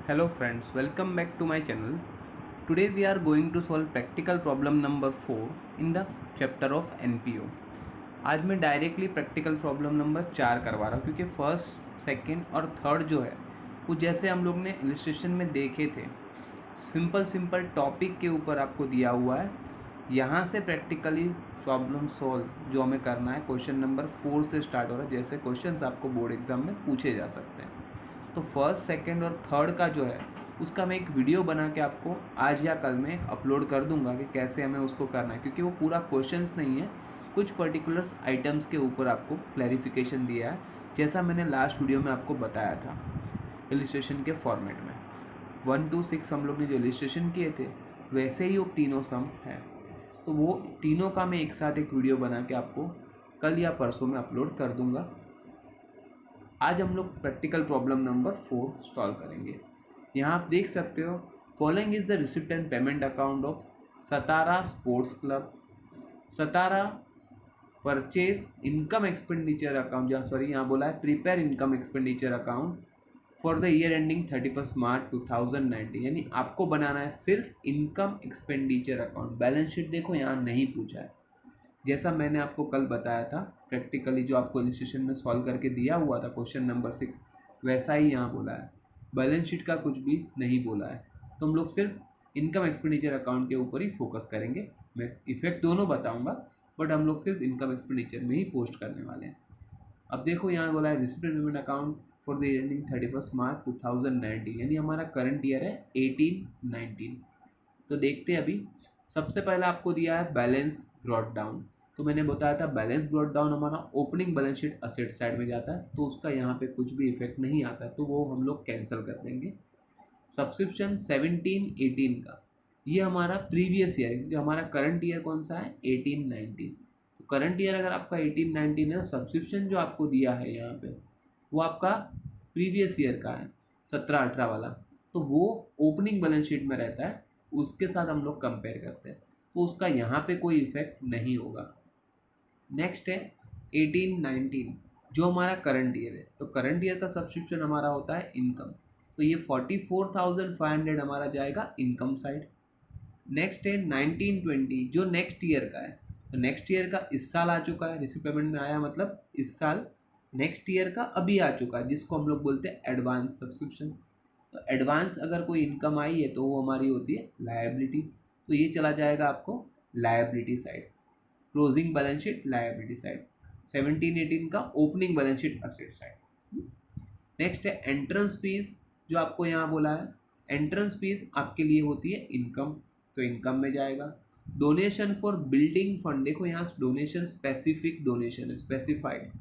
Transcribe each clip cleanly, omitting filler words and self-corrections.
Hello friends, welcome back to my channel. Today we are going to solve practical problem number 4 in the chapter of NPO. आज मैं directly practical problem number 4 करवा रहा हूँ क्योंकि first second और third जो है वो जैसे हम लोग ने इलस्ट्रेशन में देखे थे सिंपल टॉपिक के ऊपर आपको दिया हुआ है। यहाँ से प्रैक्टिकली प्रॉब्लम सॉल्व जो हमें करना है क्वेश्चन नंबर 4 से स्टार्ट हो रहा है। जैसे क्वेश्चंस आपको बोर्ड एग्जाम में पूछे जा सकते हैं। तो फर्स्ट सेकंड और थर्ड का जो है उसका मैं एक वीडियो बना के आपको आज या कल में अपलोड कर दूंगा कि कैसे हमें उसको करना है, क्योंकि वो पूरा क्वेश्चंस नहीं है, कुछ पर्टिकुलर्स आइटम्स के ऊपर आपको क्लैरिफिकेशन दिया है जैसा मैंने लास्ट वीडियो में आपको बताया था इलिस्ट्रेशन के फॉर्मेट में। 1 to 6 हम लोग ने जो इलिस्ट्रेशन किए थे वैसे ही वो तीनों सम है, तो वो तीनों का मैं एक साथ एक वीडियो बना के आपको कल या परसों में अपलोड कर दूंगा। आज हम लोग प्रैक्टिकल प्रॉब्लम नंबर 4 सॉल्व करेंगे। यहाँ आप देख सकते हो, following is the receipt and payment account of Satara sports club, Satara purchase income expenditure account, यहाँ बोला है prepare income expenditure account for the year ending 31 मार्च 2019। यानी आपको बनाना है सिर्फ income expenditure account. Balance sheet देखो यहाँ नहीं पूछा है, जैसा मैंने आपको कल बताया था प्रैक्टिकली जो आपको इलस्ट्रेशन में सॉल्व करके दिया हुआ था क्वेश्चन नंबर 6 वैसा ही यहाँ बोला है। बैलेंस शीट का कुछ भी नहीं बोला है, तो हम लोग सिर्फ इनकम एक्सपेंडिचर अकाउंट के ऊपर ही फोकस करेंगे। मैं इफेक्ट दोनों बताऊंगा, बट हम लोग सिर्फ इनकम एक्सपेंडिचर में ही पोस्ट करने वाले हैं। अब देखो यहाँ बोला है receipt and payment account for the ending 31 मार्च 2019, यानी हमारा करंट ईयर है 18-19। तो देखते हैं अभी। सबसे पहले आपको दिया है बैलेंस ब्रॉट डाउन। तो मैंने बताया था बैलेंस ब्रॉट डाउन हमारा opening balance sheet asset side में जाता है, तो उसका यहाँ पे कुछ भी इफेक्ट नहीं आता है, तो वो हम लोग कैंसिल कर देंगे। सब्सक्रिप्शन 17-18 का ये हमारा प्रीवियस ईयर, क्योंकि हमारा करंट ईयर कौन सा है 18-19। तो करंट ईयर अगर आपका 18-19 है, सब्सक्रिप्शन जो आपको दिया है यहाँ पे वो आपका प्रीवियस ईयर का है 17-18 वाला, तो वो ओपनिंग बैलेंस शीट में रहता है, उसके साथ हम लोग कंपेयर करते हैं, तो उसका यहाँ पे कोई इफेक्ट नहीं होगा। नेक्स्ट है 18-19 जो हमारा करंट ईयर है, तो करंट ईयर का सब्सक्रिप्शन हमारा होता है इनकम, तो ये 44,500 हमारा जाएगा इनकम साइड। नेक्स्ट है 19-20 जो नेक्स्ट ईयर का है, तो नेक्स्ट ईयर का इस साल आ चुका है, रिसीव पेमेंट में आया मतलब इस साल, नेक्स्ट ईयर का अभी आ चुका है, जिसको हम लोग बोलते हैं एडवांस सब्सक्रिप्शन। तो एडवांस अगर कोई इनकम आई है तो वो हमारी होती है लायबिलिटी, तो ये चला जाएगा आपको liability side. Closing balance sheet liability side, 17-18 का opening balance sheet asset side. Next है एंट्रेंस फीस, जो आपको यहाँ बोला है एंट्रेंस फीस आपके लिए होती है इनकम, तो इनकम में जाएगा। डोनेशन फॉर बिल्डिंग फंड, देखो यहाँ डोनेशन स्पेसिफिक डोनेशन है, स्पेसिफाइड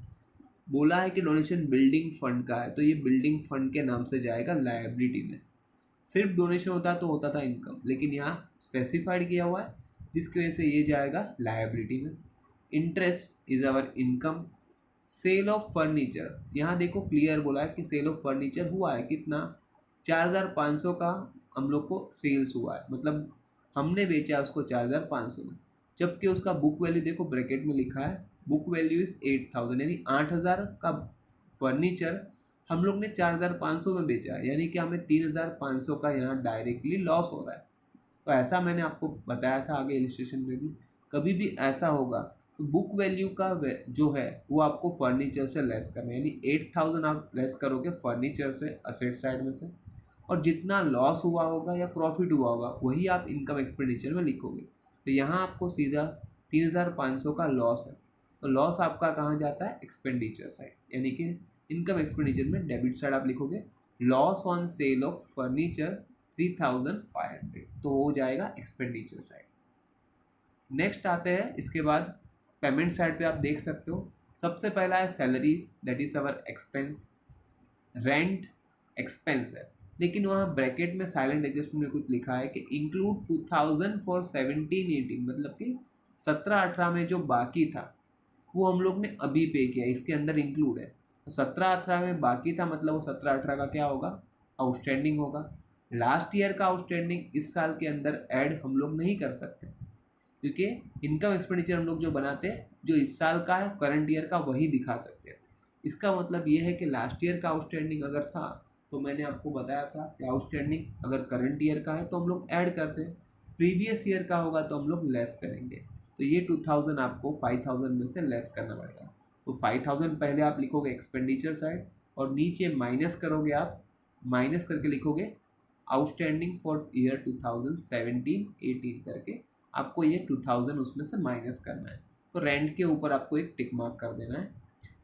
बोला है कि डोनेशन बिल्डिंग फंड का है, तो ये बिल्डिंग फंड के नाम से जाएगा लायबिलिटी में। सिर्फ डोनेशन होता तो होता था इनकम, लेकिन यहाँ स्पेसिफाइड किया हुआ है जिसकी वजह से ये जाएगा लायबिलिटी में। Interest is our income. Sale of furniture, यहाँ देखो क्लियर बोला है कि सेल ऑफ फर्नीचर हुआ है कितना, 4,500 का हम लोग को सेल्स हुआ है, मतलब हमने बेचा उसको 4,500 में, जबकि उसका बुक वैल्यू देखो ब्रैकेट में लिखा है बुक वैल्यू इज 8,000, यानी 8,000 का फर्नीचर हम लोग ने 4,500 में बेचा है, यानी कि हमें 3,500 का यहाँ डायरेक्टली लॉस हो रहा है। तो ऐसा मैंने आपको बताया था आगे इलस्ट्रेशन में भी, कभी भी ऐसा होगा तो बुक वैल्यू का जो है वो आपको फर्नीचर से लेस करना है, यानी 8,000 आप लेस करोगे फर्नीचर से असेट साइड में से, और जितना लॉस हुआ होगा या प्रॉफिट हुआ होगा वही आप इनकम एक्सपेंडिचर में लिखोगे। तो यहाँ आपको सीधा 3,500 का लॉस है, तो लॉस आपका कहाँ जाता है एक्सपेंडिचर साइड, यानी कि इनकम एक्सपेंडिचर में डेबिट साइड आप लिखोगे loss on sale of furniture 3,500, तो हो जाएगा एक्सपेंडिचर साइड। नेक्स्ट आते हैं इसके बाद पेमेंट साइड पे, आप देख सकते हो सबसे पहला है salaries, that is our expense. Rent expense है, लेकिन वहाँ ब्रैकेट में साइलेंट एडजस्टमेंट में कुछ लिखा है कि इंक्लूड 2,000 फॉर 17-18, मतलब कि 17-18 में जो बाकी था वो हम लोग ने अभी पे किया, इसके अंदर इंक्लूड है। तो 17-18 में बाकी था, मतलब वो 17-18 का क्या होगा आउटस्टैंडिंग होगा। लास्ट ईयर का आउटस्टैंडिंग इस साल के अंदर ऐड हम लोग नहीं कर सकते, क्योंकि इनकम एक्सपेंडिचर हम लोग जो बनाते हैं जो इस साल का है करंट ईयर का वही दिखा सकते हैं। इसका मतलब ये है कि लास्ट ईयर का आउटस्टैंडिंग अगर था तो मैंने आपको बताया था कि आउटस्टैंडिंग अगर करंट ईयर का है तो हम लोग ऐड करते हैं, प्रीवियस ईयर का होगा तो हम लोग लेस करेंगे। तो ये 2000 आपको 5000 में से लेस करना पड़ेगा। तो 5000 पहले आप लिखोगे एक्सपेंडिचर साइड और नीचे माइनस करोगे, आप माइनस करके लिखोगे आउटस्टैंडिंग फॉर ईयर 2017-18 करके आपको ये 2000 उसमें से माइनस करना है। तो रेंट के ऊपर आपको एक टिक मार्क कर देना है,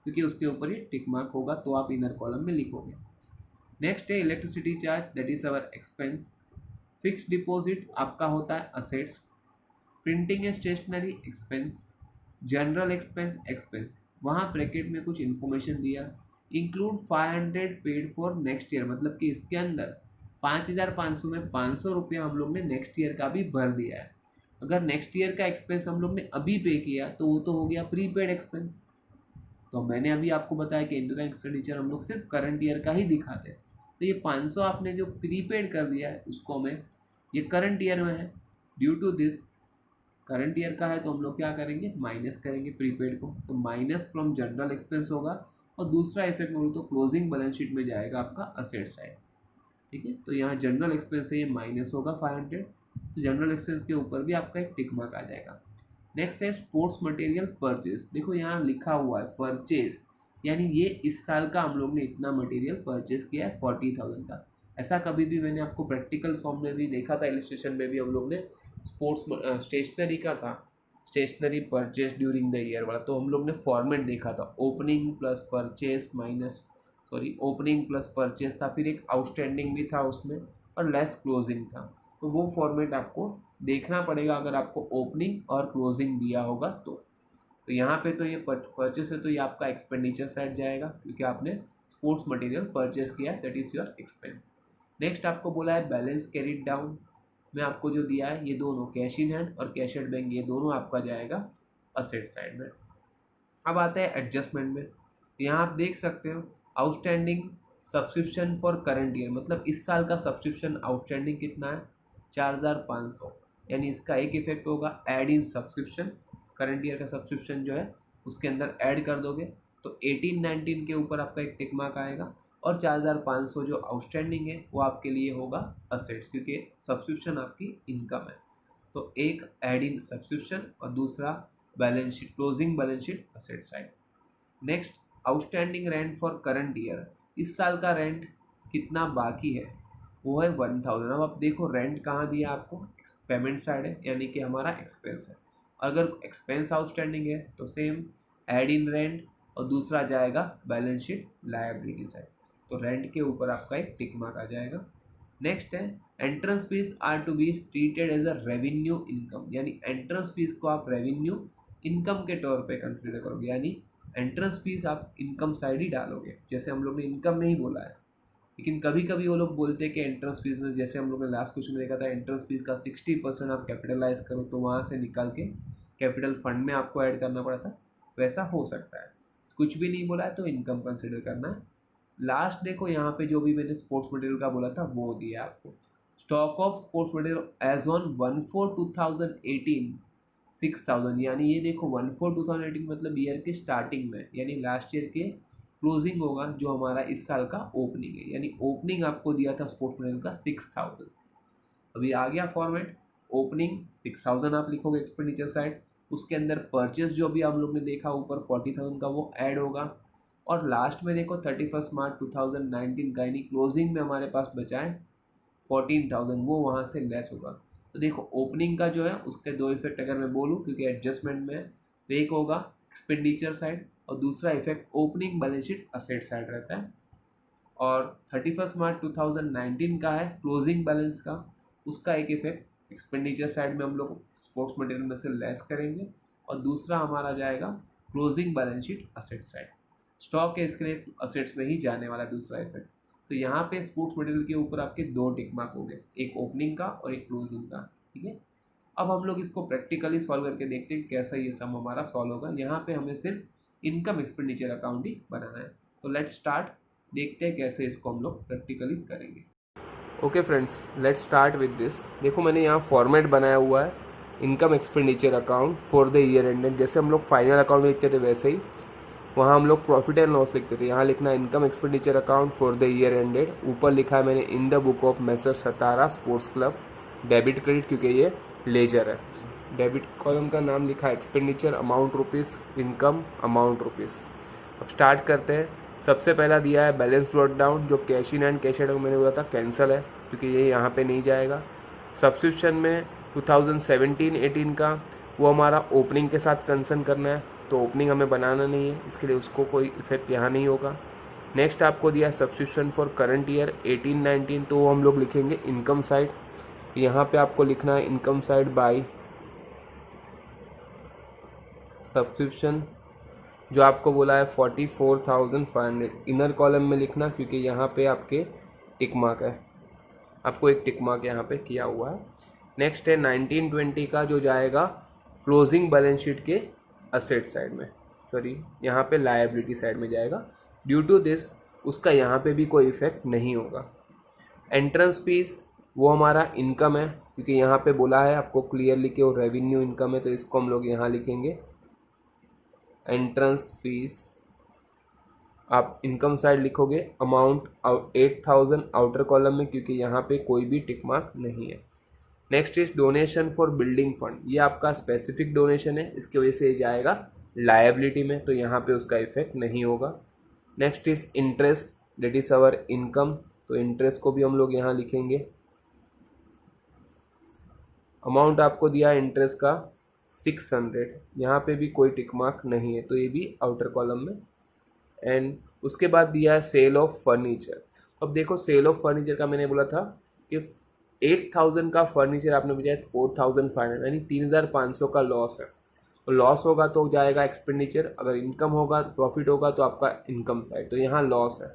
क्योंकि उसके ऊपर ये टिक मार्क होगा तो आप इनर कॉलम में लिखोगे। नेक्स्ट है electricity charge, that is our expense. Fixed deposit आपका होता है assets. Printing and stationery expense. General expense expense, वहाँ ब्रैकेट में कुछ इन्फॉर्मेशन दिया, include 500 paid for next year, मतलब कि इसके अंदर 5500 में 500 रुपया हम लोग ने नेक्स्ट ईयर का भी भर दिया है। अगर नेक्स्ट ईयर का एक्सपेंस हम लोग ने अभी पे किया तो वो तो हो गया प्रीपेड एक्सपेंस। तो मैंने अभी आपको बताया कि इनकम एक्सपेंडिचर हम लोग सिर्फ करंट ईयर का ही दिखाते हैं। तो ये 500 आपने जो प्रीपेड कर दिया है उसको हमें, ये करंट ईयर में है, due to this current year का है तो हम लोग क्या करेंगे, माइनस करेंगे प्रीपेड को। तो माइनस फ्रॉम जनरल एक्सपेंस होगा और दूसरा इफेक्ट बोलूँ तो क्लोजिंग बैलेंस शीट में जाएगा आपका असेट साइड। ठीक है, तो यहाँ जनरल एक्सपेंस से ये माइनस होगा 500, तो जनरल एक्सपेंस के ऊपर भी आपका एक टिक मार्क आ जाएगा। नेक्स्ट है स्पोर्ट्स मटेरियल परचेज। देखो यहाँ लिखा हुआ है परचेज, यानी ये इस साल का हम लोग ने इतना मटेरियल परचेज किया है 40,000 का। ऐसा कभी भी मैंने आपको प्रैक्टिकल फॉर्म में भी देखा था, इलस्ट्रेशन में भी हम लोग ने स्पोर्ट्स स्टेशनरी का था, stationery purchase during the year वाला, तो हम लोग ने फॉर्मेट देखा था, opening plus purchase minus opening plus purchase था, फिर एक आउटस्टैंडिंग भी था उसमें और लेस क्लोजिंग था। तो वो फॉर्मेट आपको देखना पड़ेगा अगर आपको ओपनिंग और क्लोजिंग दिया होगा तो यहाँ पे तो ये परचेस है तो ये आपका एक्सपेंडिचर साइड जाएगा, क्योंकि आपने स्पोर्ट्स मटेरियल परचेस किया है, that is your expense. Next आपको बोला है बैलेंस कैरिड डाउन में आपको जो दिया है ये दोनों कैश इन हैंड और कैश एट बैंक, ये दोनों आपका जाएगा असेट साइड में। अब आता है एडजस्टमेंट में, यहाँ आप देख सकते हो outstanding subscription for current year, मतलब इस साल का सब्सक्रिप्शन आउटस्टैंडिंग कितना है 4500, यानी इसका एक इफेक्ट होगा add in subscription, current year का सब्सक्रिप्शन जो है उसके अंदर ऐड कर दोगे तो 18-19 के ऊपर आपका एक टिक मार्क आएगा और 4500 जो आउटस्टैंडिंग है वो आपके लिए होगा असेट्स, क्योंकि सब्सक्रिप्शन आपकी इनकम है। तो एक ऐड इन सब्सक्रिप्शन और दूसरा balance sheet, closing balance sheet asset side. Next outstanding rent for current year, इस साल का रेंट कितना बाकी है वो है 1000। अब आप देखो रेंट कहाँ दिया आपको, पेमेंट साइड है, यानी कि हमारा एक्सपेंस है। अगर एक्सपेंस आउटस्टैंडिंग है तो सेम ऐड इन रेंट और दूसरा जाएगा बैलेंस शीट लायबिलिटी साइड, तो रेंट के ऊपर आपका एक टिक मार्क आ जाएगा। नेक्स्ट है entrance fees are to be treated as a revenue income, यानी एंट्रेंस फीस को आप रेवेन्यू इनकम के तौर पे कंसिडर करोगे, यानी एंट्रेंस फीस आप इनकम साइड ही डालोगे, जैसे हम लोग ने इनकम नहीं बोला है। लेकिन कभी कभी वो लोग बोलते हैं कि एंट्रेंस फीस में, जैसे हम लोग ने लास्ट क्वेश्चन में देखा था एंट्रेंस फीस का 60% आप कैपिटलाइज करो तो वहाँ से निकाल के कैपिटल फंड में आपको ऐड करना पड़ा था, वैसा हो सकता है। कुछ भी नहीं बोला है तो इनकम कंसिडर करना है। लास्ट देखो यहाँ पे जो भी मैंने स्पोर्ट्स मटेरियल का बोला था वो दिया आपको, stock of sports material as on 1/4/2018 6000, यानी ये देखो 1/4/2018 मतलब ईयर के स्टार्टिंग में, यानी लास्ट ईयर के क्लोजिंग होगा जो हमारा इस साल का ओपनिंग है, यानी ओपनिंग आपको दिया था स्पोर्ट्स मटेरियल का 6000। अभी आ गया फॉर्मेट, ओपनिंग 6000 आप लिखोगे एक्सपेंडिचर साइड, उसके अंदर परचेस जो भी आप लोग ने देखा ऊपर 40,000 का वो ऐड होगा, और लास्ट में देखो 31 मार्च 2019 का, यानी क्लोजिंग में हमारे पास बचा है 14,000, वो वहाँ से लेस होगा। तो देखो ओपनिंग का जो है उसके दो इफेक्ट अगर मैं बोलूँ, क्योंकि एडजस्टमेंट में है, तो एक होगा एक्सपेंडिचर साइड और दूसरा effect opening balance sheet asset side रहता है। और 31 मार्च 2019 का है क्लोजिंग बैलेंस का, उसका एक इफेक्ट एक्सपेंडिचर साइड में हम लोग स्पोर्ट्स मटेरियल में से लेस करेंगे और दूसरा हमारा जाएगा closing balance sheet asset side. Stock है इसके लिए असेट्स में ही जाने वाला दूसरा इफेक्ट। तो यहाँ पे स्पोर्ट्स मटेरियल के ऊपर आपके दो टिक मार्क हो गए, एक ओपनिंग का और एक क्लोजिंग का। ठीक है, अब हम लोग इसको प्रैक्टिकली सॉल्व करके देखते हैं कैसा ये सम हमारा सॉल्व होगा। यहाँ पे हमें सिर्फ इनकम एक्सपेंडिचर अकाउंट ही बनाना है, तो लेट्स स्टार्ट, देखते हैं कैसे इसको हम लोग प्रैक्टिकली करेंगे। Okay friends, let's start with this. देखो मैंने यहाँ फॉर्मेट बनाया हुआ है income expenditure account for the year ended, जैसे हम लोग फाइनल अकाउंट लिखते थे वैसे ही। वहाँ हम लोग प्रॉफिट एंड लॉस लिखते थे, यहाँ लिखना income expenditure account for the year ended. ऊपर लिखा है मैंने in the book of masher Satara sports club, debit credit क्योंकि ये लेजर है। डेबिट कॉलम का नाम लिखा है expenditure amount rupees, income amount rupees. अब स्टार्ट करते हैं। सबसे पहला दिया है बैलेंस ब्रॉट डाउन, जो cash in and cash out मैंने बोला था कैंसिल है क्योंकि ये यहाँ पे नहीं जाएगा। सब्सक्रिप्शन में 2017-18 का वो हमारा ओपनिंग के साथ कंसर्न करना है, तो ओपनिंग हमें बनाना नहीं है, इसके लिए उसको कोई इफेक्ट यहाँ नहीं होगा। नेक्स्ट आपको दिया है सब्सक्रिप्शन फॉर करंट ईयर 18-19, तो वो हम लोग लिखेंगे इनकम साइड। यहाँ पे आपको लिखना है इनकम साइड बाय सब्सक्रिप्शन, जो आपको बोला है 44,500 इनर कॉलम में लिखना क्योंकि यहाँ पे आपके टिक मार्क है, आपको एक टिक मार्क यहाँ पे किया हुआ है। नेक्स्ट है 19-20 का जो जाएगा क्लोजिंग बैलेंस शीट के असेट साइड में, सॉरी यहाँ पे लायबिलिटी साइड में जाएगा। ड्यू टू दिस उसका यहाँ पे भी कोई इफेक्ट नहीं होगा। एंट्रेंस फीस वो हमारा इनकम है क्योंकि यहाँ पे बोला है आपको क्लियरली कि वो रेवेन्यू इनकम है, तो इसको हम लोग यहाँ लिखेंगे एंट्रेंस फीस। आप इनकम साइड लिखोगे अमाउंट 8,000 आउटर कॉलम में क्योंकि यहाँ पे कोई भी टिक मार्क नहीं है। Next is donation for building fund, ये आपका स्पेसिफिक डोनेशन है, इसकी वजह से ये जाएगा लायबिलिटी में, तो यहाँ पे उसका इफेक्ट नहीं होगा। Next is interest, that is our income, तो इंटरेस्ट को भी हम लोग यहाँ लिखेंगे। अमाउंट आपको दिया है इंटरेस्ट का 600, यहाँ पे भी कोई टिक मार्क नहीं है, तो ये भी आउटर कॉलम में। एंड उसके बाद दिया है सेल ऑफ फर्नीचर। अब देखो सेल ऑफ फर्नीचर का मैंने बोला था कि 8,000 का फर्नीचर आपने बजाय 4,500 यानी 3,500 का लॉस है, तो लॉस होगा तो जाएगा एक्सपेंडिचर, अगर इनकम होगा प्रॉफिट होगा तो आपका इनकम साइड, तो यहाँ लॉस है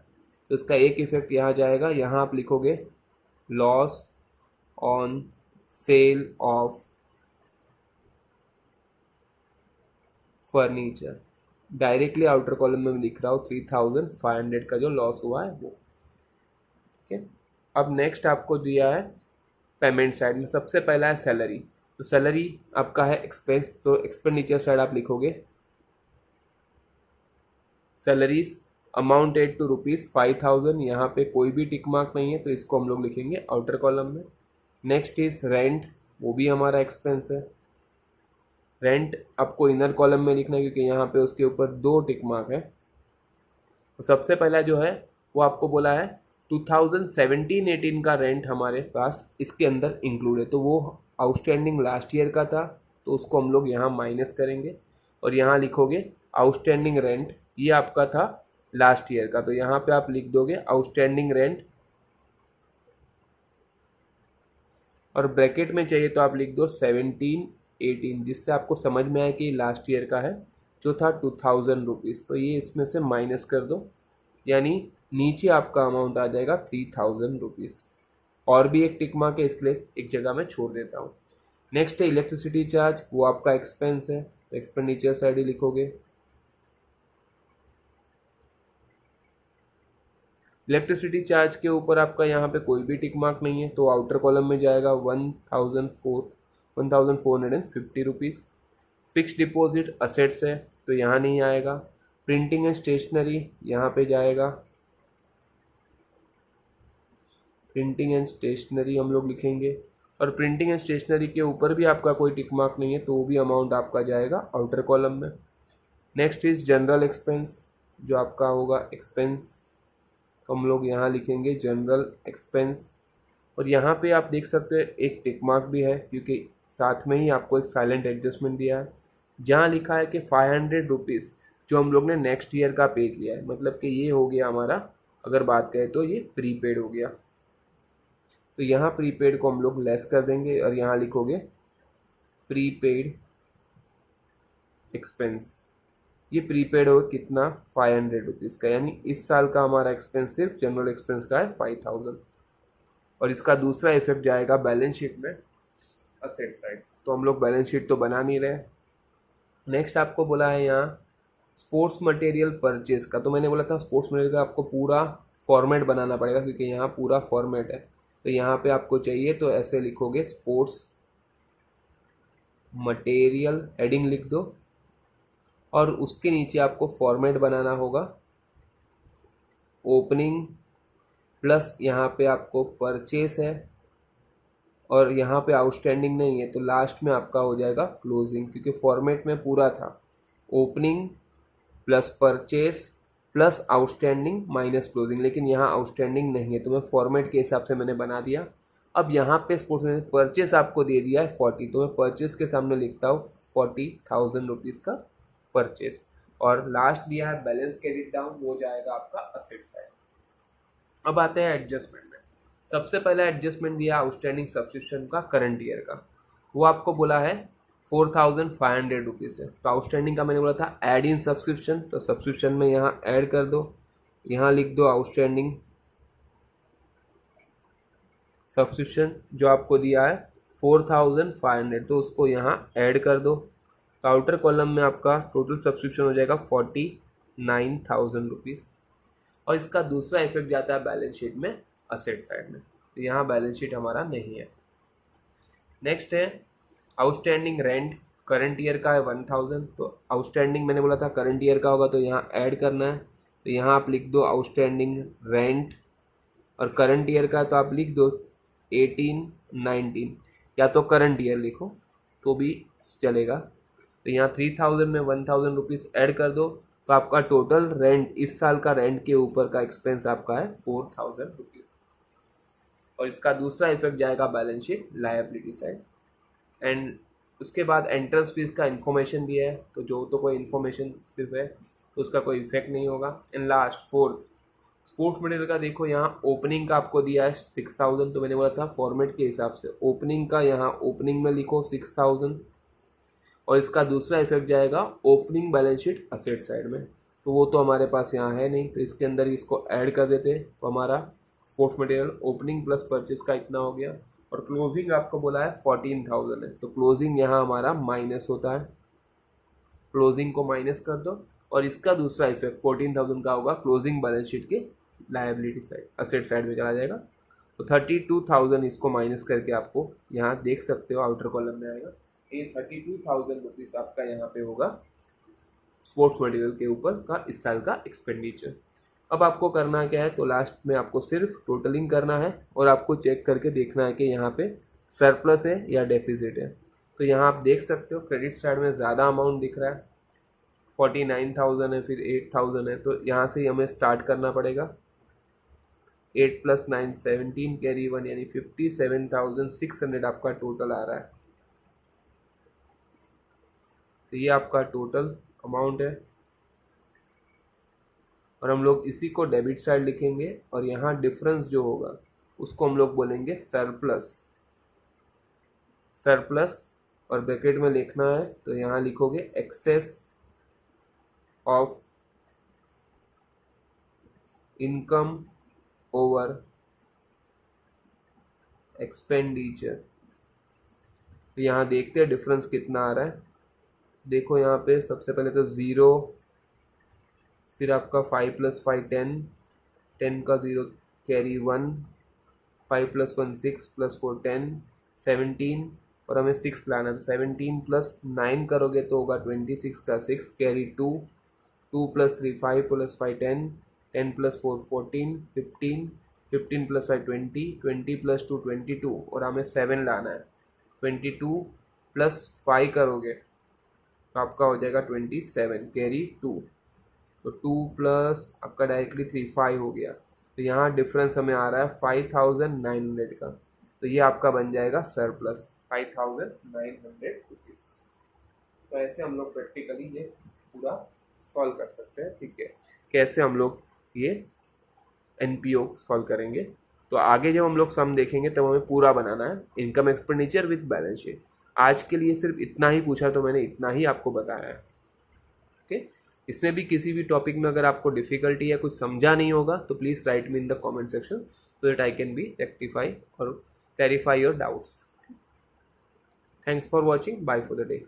तो इसका एक इफेक्ट यहाँ जाएगा, यहाँ आप लिखोगे loss on sale of furniture. Directly outer column में लिख रहा हूँ 3,500 का जो लॉस हुआ है वो। ठीक है, अब नेक्स्ट आपको दिया है पेमेंट साइड में, सबसे पहला है सैलरी, तो सैलरी आपका है एक्सपेंस, तो एक्सपेंडिचर साइड आप लिखोगे सैलरीज अमाउंटेड टू ₹5,000, यहाँ पे कोई भी टिक मार्क नहीं है तो इसको हम लोग लिखेंगे आउटर कॉलम में। नेक्स्ट इज रेंट, वो भी हमारा एक्सपेंस है, रेंट आपको इनर कॉलम में लिखना है क्योंकि यहाँ पे उसके ऊपर 2 टिक मार्क है। तो सबसे पहला जो है वो आपको बोला है 2017-18 का रेंट हमारे पास इसके अंदर इंक्लूड है, तो वो आउटस्टैंडिंग लास्ट ईयर का था, तो उसको हम लोग यहाँ माइनस करेंगे और यहाँ लिखोगे आउटस्टैंडिंग रेंट, ये आपका था लास्ट ईयर का, तो यहाँ पे आप लिख दोगे आउटस्टैंडिंग रेंट, और ब्रैकेट में चाहिए तो आप लिख दो 17-18, जिससे आपको समझ में आए कि लास्ट ईयर का है जो था 2,000 रुपीज़, तो ये इसमें से माइनस कर दो, यानी नीचे आपका अमाउंट आ जाएगा 3,000 रुपीज़। और भी एक टिक मार्क है, इसके लिए एक जगह मैं छोड़ देता हूँ। नेक्स्ट है इलेक्ट्रिसिटी चार्ज, वो आपका एक्सपेंस है, तो एक्सपेंडिचर साइड ही लिखोगे। इलेक्ट्रिसिटी चार्ज के ऊपर आपका यहाँ पे कोई भी टिक मार्क नहीं है, तो आउटर कॉलम में जाएगा 1,450 रुपीज़। फिक्स डिपॉजिट असेट्स है तो यहाँ नहीं आएगा। प्रिंटिंग एंड स्टेशनरी यहाँ पे जाएगा, प्रिंटिंग एंड स्टेशनरी हम लोग लिखेंगे, और प्रिंटिंग एंड स्टेशनरी के ऊपर भी आपका कोई टिक मार्क नहीं है तो वो भी अमाउंट आपका जाएगा आउटर कॉलम में। नेक्स्ट इज जनरल एक्सपेंस, जो आपका होगा एक्सपेंस, तो हम लोग यहाँ लिखेंगे जनरल एक्सपेंस, और यहाँ पे आप देख सकते हैं एक टिक मार्क भी है क्योंकि साथ में ही आपको एक साइलेंट एडजस्टमेंट दिया है, जहाँ लिखा है कि 500 रुपीज़ जो हम लोग ने नेक्स्ट ईयर का पे किया है, मतलब कि ये हो गया हमारा, अगर बात करें तो ये प्रीपेड हो गया, तो यहाँ प्रीपेड को हम लोग लेस कर देंगे और यहाँ लिखोगे प्रीपेड एक्सपेंस। ये प्रीपेड हो कितना 500 रुपीज़ का, यानी इस साल का हमारा एक्सपेंस सिर्फ जनरल एक्सपेंस का है 5,000, और इसका दूसरा इफेक्ट जाएगा बैलेंस शीट में असेट साइड, तो हम लोग बैलेंस शीट तो बना नहीं रहे। नेक्स्ट आपको बोला है यहाँ स्पोर्ट्स मटेरियल परचेज का, तो मैंने बोला था स्पोर्ट्स मटेरियल का आपको पूरा फॉर्मेट बनाना पड़ेगा क्योंकि यहाँ पूरा फॉर्मेट है, तो यहाँ पे आपको चाहिए तो ऐसे लिखोगे स्पोर्ट्स मटेरियल, हेडिंग लिख दो, और उसके नीचे आपको फॉर्मेट बनाना होगा, ओपनिंग प्लस यहाँ पे आपको परचेस है और यहाँ पे आउटस्टैंडिंग नहीं है, तो लास्ट में आपका हो जाएगा क्लोजिंग, क्योंकि फॉर्मेट में पूरा था opening plus purchase plus outstanding minus closing, लेकिन यहाँ आउटस्टैंडिंग नहीं है तो मैं फॉर्मेट के हिसाब से मैंने बना दिया। अब यहाँ पे स्पोर्ट्स में परचेस आपको दे दिया है 40, तो मैं परचेस के सामने लिखता हूँ 40,000 रुपीज़ का परचेस, और लास्ट दिया है बैलेंस क्रेडिट डाउन, वो जाएगा आपका असेट साइड। अब आते हैं एडजस्टमेंट में। सबसे पहला एडजस्टमेंट दिया आउटस्टैंडिंग सब्सक्रिप्शन का करंट ईयर का, वो आपको बोला है 4,500 रुपीज़ है। तो आउटस्टैंडिंग का मैंने बोला था ऐड इन सब्सक्रिप्शन, तो सब्सक्रिप्शन में यहाँ ऐड कर दो, यहाँ लिख दो आउटस्टैंडिंग सब्सक्रिप्शन जो आपको दिया है 4,500, तो उसको यहाँ ऐड कर दो। तो आउटर कॉलम में आपका टोटल सब्सक्रिप्शन हो जाएगा 49,000 रुपीज़, और इसका दूसरा इफेक्ट जाता है बैलेंस शीट में असेट साइड में, तो यहाँ बैलेंस शीट हमारा नहीं है। नेक्स्ट है आउटस्टैंडिंग रेंट, करंट ईयर का है 1,000, तो आउटस्टैंडिंग मैंने बोला था करंट ईयर का होगा तो यहाँ ऐड करना है, तो यहाँ आप लिख दो आउटस्टैंडिंग रेंट, और करंट ईयर का तो आप लिख दो 18-19, या तो करंट ईयर लिखो तो भी चलेगा। तो यहाँ 3,000 में 1,000 रुपीज़ ऐड कर दो, तो आपका टोटल रेंट इस साल का रेंट के ऊपर का एक्सपेंस आपका है 4,000 रुपीज़, और इसका दूसरा इफेक्ट जाएगा balance sheet liability side. And उसके बाद एंट्रेंस फीस का इन्फॉर्मेशन दिया है, तो जो तो कोई इन्फॉर्मेशन सिर्फ है तो उसका कोई इफेक्ट नहीं होगा। And last fourth sports material का देखो, यहाँ ओपनिंग का आपको दिया है 6,000, तो मैंने बोला था फॉर्मेट के हिसाब से ओपनिंग का यहाँ ओपनिंग में लिखो 6,000, और इसका दूसरा इफेक्ट जाएगा opening balance sheet asset side में, तो वो तो हमारे पास यहाँ है नहीं, तो इसके अंदर इसको ऐड कर देते हैं, तो हमारा sports material opening plus purchase का इतना हो गया, और क्लोजिंग आपको बोला है 14,000 है, तो क्लोजिंग यहाँ हमारा माइनस होता है, क्लोजिंग को माइनस कर दो, और इसका दूसरा इफेक्ट 14,000 का होगा क्लोजिंग बैलेंस शीट के लायबिलिटी साइड असेट साइड में चला जाएगा, तो 32,000 इसको माइनस करके आपको यहाँ देख सकते हो आउटर कॉलम में आएगा, ये 32,000 रुपीज़ आपका यहाँ पे होगा स्पोर्ट्स मटेरियल के ऊपर का इस साल का एक्सपेंडिचर। अब आपको करना क्या है, तो लास्ट में आपको सिर्फ टोटलिंग करना है और आपको चेक करके देखना है कि यहाँ पे सरप्लस है या डेफिसिट है। तो यहाँ आप देख सकते हो क्रेडिट साइड में ज़्यादा अमाउंट दिख रहा है, 49,000 है, फिर 8,000 है, तो यहाँ से हमें स्टार्ट करना पड़ेगा। 8 + 9 17 कैरी 1, यानी 57,600 आपका टोटल आ रहा है। तो ये आपका टोटल अमाउंट है, और हम लोग इसी को डेबिट साइड लिखेंगे, और यहाँ डिफरेंस जो होगा उसको हम लोग बोलेंगे सरप्लस। सरप्लस और ब्रैकेट में लिखना है, तो यहाँ लिखोगे excess of income over expenditure. तो यहाँ देखते हैं डिफरेंस कितना आ रहा है। देखो यहाँ पे सबसे पहले तो 0, फिर आपका 5 + 5 10, 10 का 0 कैरी 1, 5 + 1 6 + 4 10 17, और हमें 6 लाना है, तो 17 + 9 करोगे तो होगा 26 का 6 कैरी 2, 2 + 3 5 + 5 10, 10 + 4 14 15, 15 + 5 20, 20 + 2 22, और हमें 7 लाना है, 22 + 5 करोगे तो आपका हो जाएगा 27 कैरी 2, तो 2 प्लस आपका डायरेक्टली 3 5 हो गया। तो यहाँ डिफरेंस हमें आ रहा है 5,900 का, तो ये आपका बन जाएगा सरप्लस 5,900 रुपीज़। तो ऐसे हम लोग प्रैक्टिकली ये पूरा सॉल्व कर सकते हैं। ठीक है, कैसे हम लोग ये एनपीओ सॉल्व करेंगे, तो आगे जब हम लोग सम देखेंगे तब हमें पूरा बनाना है income expenditure with balance sheet. आज के लिए सिर्फ इतना ही पूछा तो मैंने इतना ही आपको बताया है। ओके, इसमें भी किसी भी टॉपिक में अगर आपको डिफ़िकल्टी या कुछ समझा नहीं होगा तो please write me in the comment section so that I can be rectify और clarify your doubts. Thanks for watching, bye for the day.